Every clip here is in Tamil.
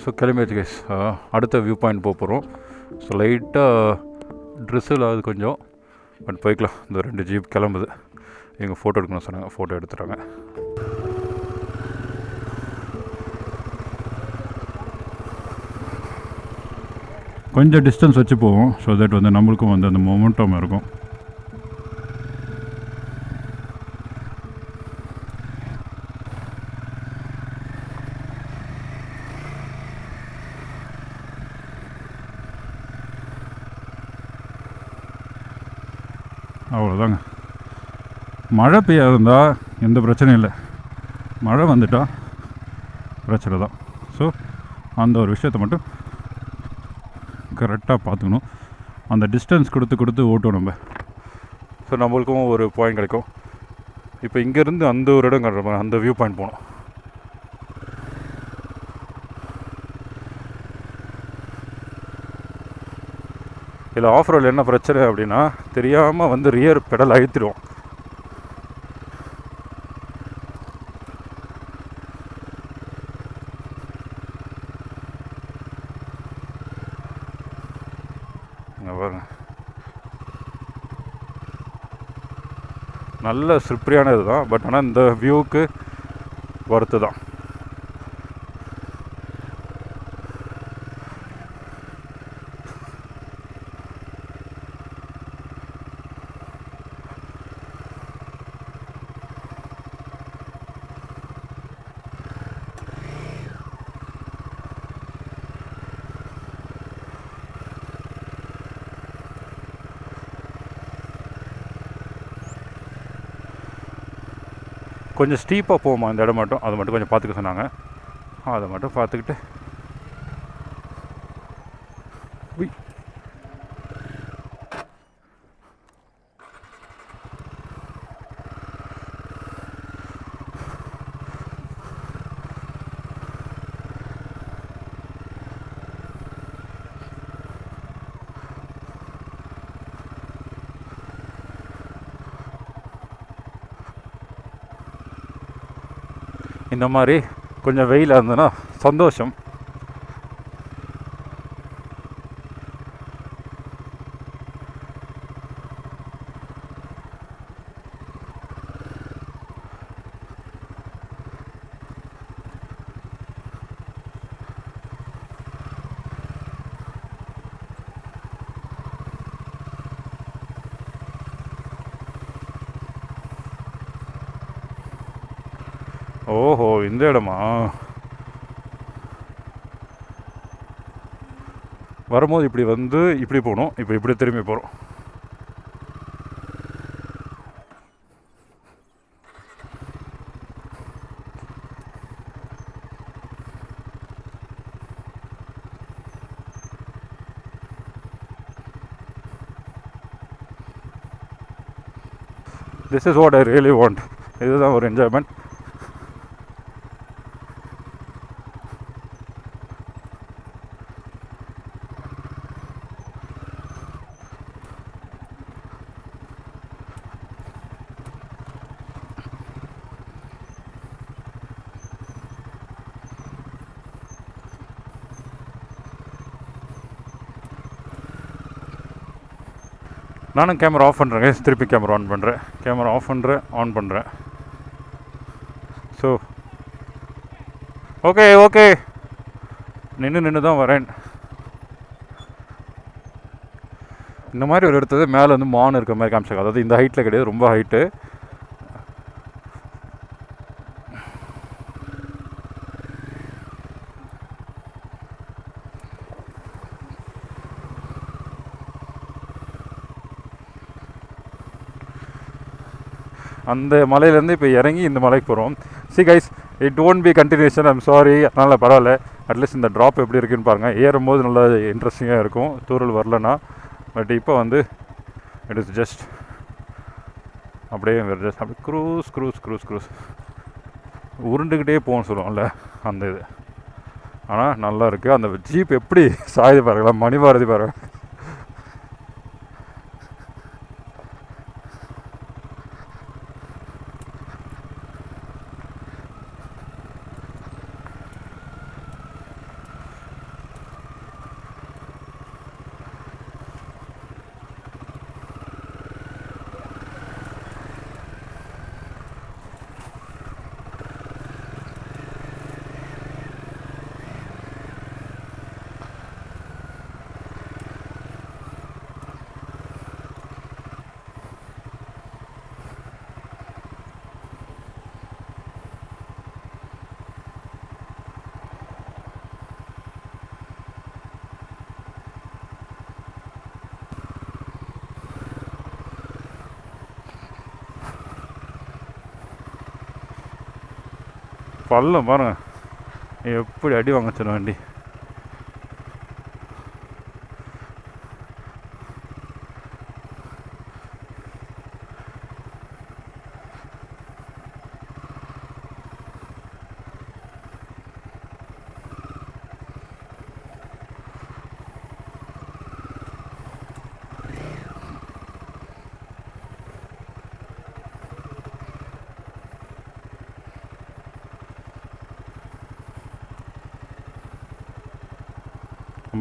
ஸோ கிளம்பியாச்சு கைஸ். அடுத்த வியூ பாயிண்ட் போக போகிறோம். ஸோ லைட்டாக ட்ரெஸ்ஸில் ஆகுது கொஞ்சம், பட் போய்க்கலாம். இந்த 2 ஜீப் கிளம்புது. எங்கள் ஃபோட்டோ எடுக்கணும்னு சொன்னாங்க, ஃபோட்டோ எடுத்துகிறாங்க. கொஞ்சம் டிஸ்டன்ஸ் வச்சு போவோம், ஸோ தட் வந்து நம்மளுக்கும் வந்து அந்த மொமெண்டம் இருக்கும். அவ்வளோதாங்க. மழை பெய்யாதிருந்தால் எந்த பிரச்சனையும் இல்லை, மழை வந்துட்டால் பிரச்சனை தான். ஸோ அந்த ஒரு விஷயத்தை மட்டும் கரெக்டாக பார்த்துக்கணும். அந்த டிஸ்டன்ஸ் கொடுத்து ஓட்டும் நம்ம. ஸோ நம்மளுக்கும் ஒரு பாயிண்ட் கிடைக்கும். இப்போ இங்கேருந்து அந்த ஒரு இடம் காட்டுற அந்த வியூ பாயிண்ட் போகணும். இதில் ஆஃப் ரோடில் என்ன பிரச்சனை அப்படின்னா, தெரியாமல் வந்து ரியர் பெடல் அழுத்திடுவோம். நல்ல ஸ்லிப்பரியான இது தான், பட் ஆனால் இந்த வியூவுக்கு வருத்து தான். கொஞ்சம் ஸ்டீப்பாக போகுமா இந்த இடம் மட்டும், அதை மட்டும் கொஞ்சம் பார்த்துக்க சொன்னாங்க. அதை மட்டும் பார்த்துக்கிட்டு இந்த மாதிரி கொஞ்சம் வெயிலாக இருந்ததுன்னா சந்தோஷம். ஓஹோ, இந்த இடமா? வரும்போது இப்படி வந்து இப்படி போகணும், இப்போ இப்படி திரும்பி போகிறோம். This is what I really want. இதுதான் ஒரு என்ஜாய்மெண்ட். நானும் கேமரா ஆஃப் பண்ணுறேங்க, திருப்பி கேமரா ஆன் பண்ணுறேன், கேமரா ஆஃப் பண்ணுறேன், ஆன் பண்ணுறேன். ஸோ ஓகே நின்று தான் வரேன். இந்த மாதிரி ஒரு இடத்துல மேலே வந்து மான் இருக்கிற மாதிரி காமிச்சாங்க. அதாவது இந்த ஹைட்டில் கிடையாது, ரொம்ப ஹைட்டு. அந்த மலையிலேருந்து இப்போ இறங்கி இந்த மலைக்கு போகிறோம். C guys, it won't be continuation, I'm sorry. அதனால் பரவாயில்ல, அட்லீஸ்ட் இந்த ட்ராப் எப்படி இருக்குன்னு பாருங்கள். ஏறும்போது நல்லா இன்ட்ரெஸ்டிங்காக இருக்கும், தூரல் வரலன்னா. பட் இப்போ வந்து இட் இஸ் ஜஸ்ட் அப்படியே ஜஸ்ட் அப்படி க்ரூஸ் உருண்டுக்கிட்டே போகணும்னு சொல்லுவோம்ல, அந்த இது. ஆனால் நல்லா இருக்குது. அந்த ஜீப் எப்படி சாயுது பாருங்களா, மணி பாரதி பாருங்கள். பள்ளம் பாருங்க எப்படி அடி வாங்க சொன்ன வண்டி.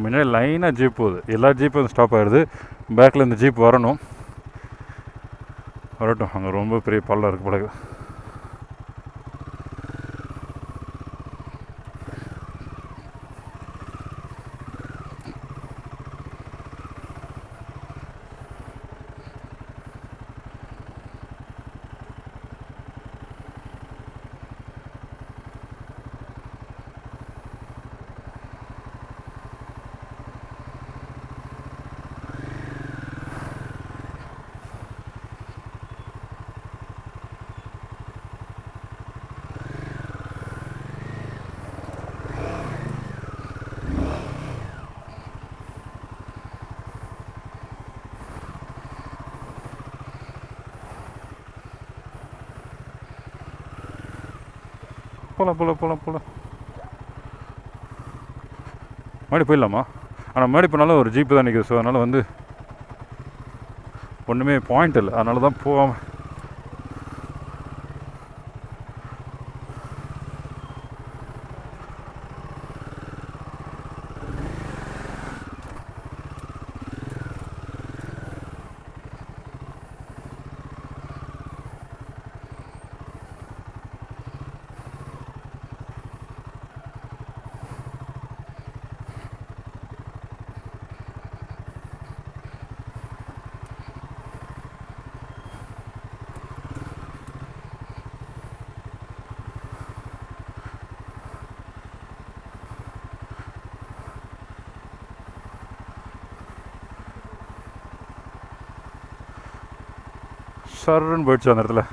முன்னாடி லைனாக ஜீப் போகுது, எல்லா ஜீப்பும் ஸ்டாப் ஆகிடுது. பேக்கில் இந்த ஜீப் வரட்டும். அங்கே ரொம்ப பெரிய பள்ளம் இருக்குது பழகு. போகலாம் மாடி போயிடலாமா? ஆனால் மாடி போனாலும் ஒரு ஜீப்பு தான் நிற்குது. ஸோ அதனால் வந்து ஒன்றுமே பாயிண்ட் இல்லை, அதனால தான் போகாமல். சர்ன்னு போயிடுச்சு அந்த இடத்துல.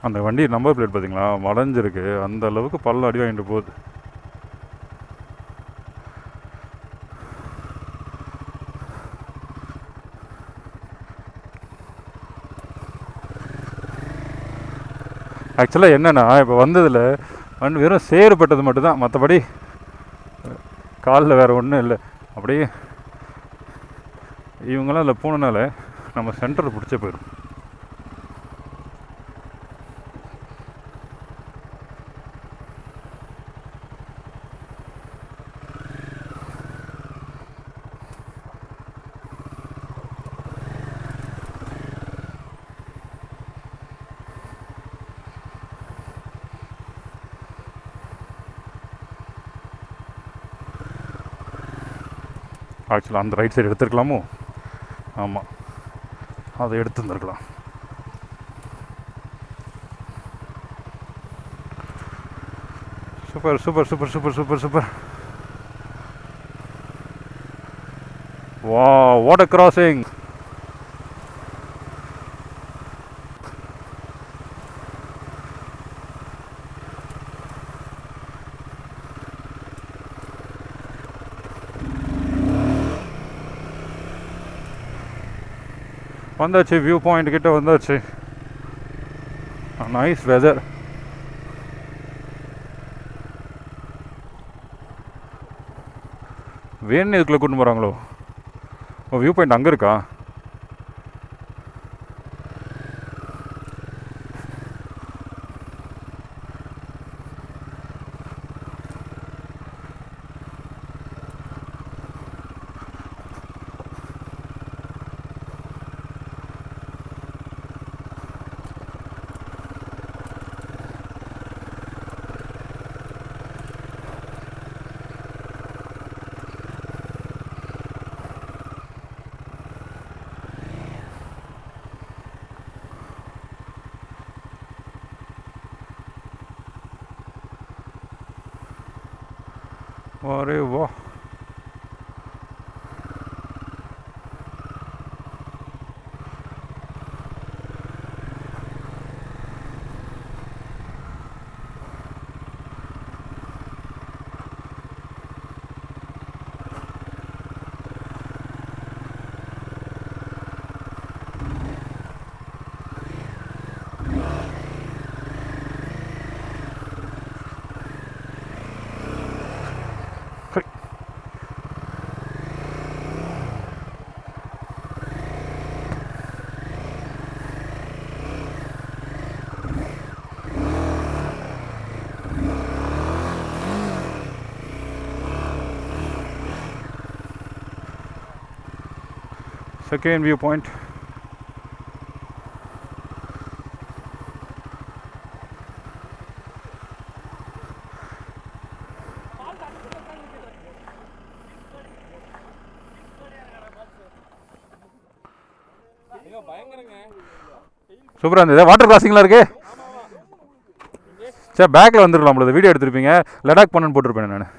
அந்த வண்டி நம்பர் பிளேட் பார்த்தீங்களா, வளைஞ்சிருக்கு. அந்த அளவுக்கு பள்ளம் அடி வாங்கிட்டு போகுது. ஆக்சுவலாக என்னென்னா, இப்போ வந்ததில் வண்டி வெறும் சேறுப்பட்டது மட்டும்தான், மற்றபடி காலில் வேறு ஒன்றும் இல்லை. அப்படியே இவங்களாம் அதில் போனனால நம்ம சென்டரில் பிடிச்ச போயிடும். ஆக்சுவலாக அந்த ரைட் சைடு எடுத்துருக்கலாமோ? ஆமாம், அதை எடுத்துருந்துருக்கலாம். Super super super super super super. வா, வாட் a crossing. வந்தாச்சு, வியூ பாயிண்ட் கிட்ட வந்தாச்சு. Nice weather. வேணும் இதுக்குள்ளே கூட்டு போகிறாங்களோ? ஓ, வியூ பாயிண்ட் அங்கே இருக்கா? அரே வா. Second viewpoint. சூப்பராக இருந்தது. வாட்டர் கிராசிங்லாம் இருக்கு. சரி பேக்கில் வந்துடலாம். நம்மளது வீடியோ எடுத்துருப்பீங்க. லடாக் பண்ணு போட்டிருப்பேன் நான்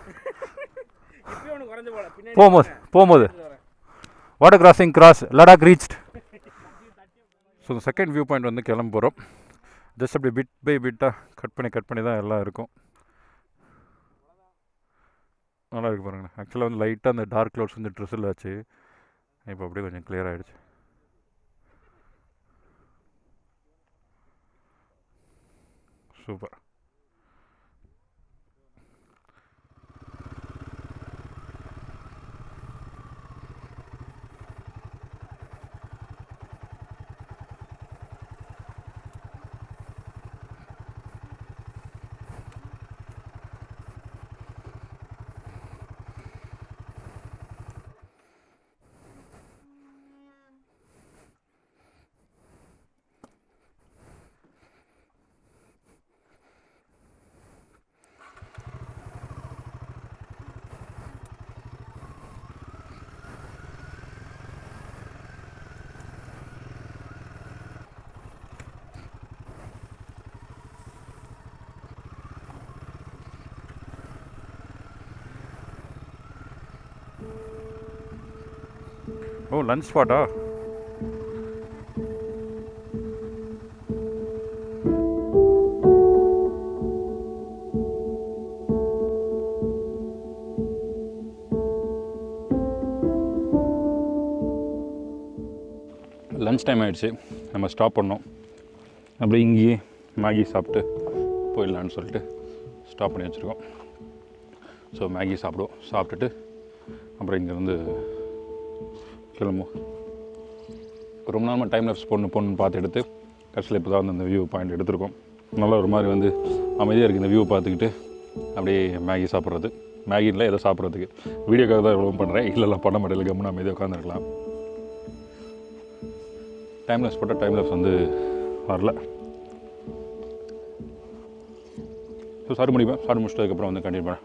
போகும்போது water crossing cross Ladakh reached. So second view point வந்து கிளம்ப போகிறோம். ஜஸ்ட் அப்படி பிட் பை பிட்டாக கட் பண்ணி தான் எல்லாம் இருக்கும். நல்லா இருக்குது பாருங்கள். ஆக்சுவலாக வந்து லைட்டாக அந்த டார்க் க்ளவுட்ஸ் வந்து ட்ரெஸ்ஸில் ஆச்சு. இப்போ அப்படியே கொஞ்சம் கிளியர் ஆகிடுச்சு. சூப்பர். ஓ லஞ்ச் ஸ்பாட்டா? லஞ்ச் டைம் ஆகிடுச்சு. நம்ம ஸ்டாப் பண்ணோம். அப்படியே இங்கேயே மேகி சாப்பிட்டு போயிடலான்னு சொல்லிட்டு ஸ்டாப் பண்ணி வச்சுருக்கோம். ஸோ மேகி சாப்பிட்டுட்டு அப்புறம் இங்கேருந்து கிளம்புவோம். ரொம்ப நாள் டைம் லேப்ஸ் பொண்ணு பார்த்து எடுத்து கடைசியில் இப்போ தான் வந்து அந்த வியூ பாயிண்ட் எடுத்திருக்கோம். நல்லா ஒரு மாதிரி வந்து அமைதியாக இருக்குது இந்த வியூ பார்த்துக்கிட்டு அப்படியே மேகி சாப்பிட்றது. மேகியில் ஏதோ சாப்பிட்றதுக்கு வீடியோக்காக தான் எவ்வளோ பண்ணுறேன். இல்லைலாம் பண்ண மாட்டேன். கம்முன்னு அமைதியாக உட்காந்துருக்கலாம். டைம் லேப்ஸ் போட்டால் டைம் லேப்ஸ் வந்து வரல. ஸோ சாரி முடிப்பேன். சாரி முடிச்சிட்டதுக்கப்புறம் வந்து கண்டினியூ பண்ணேன்.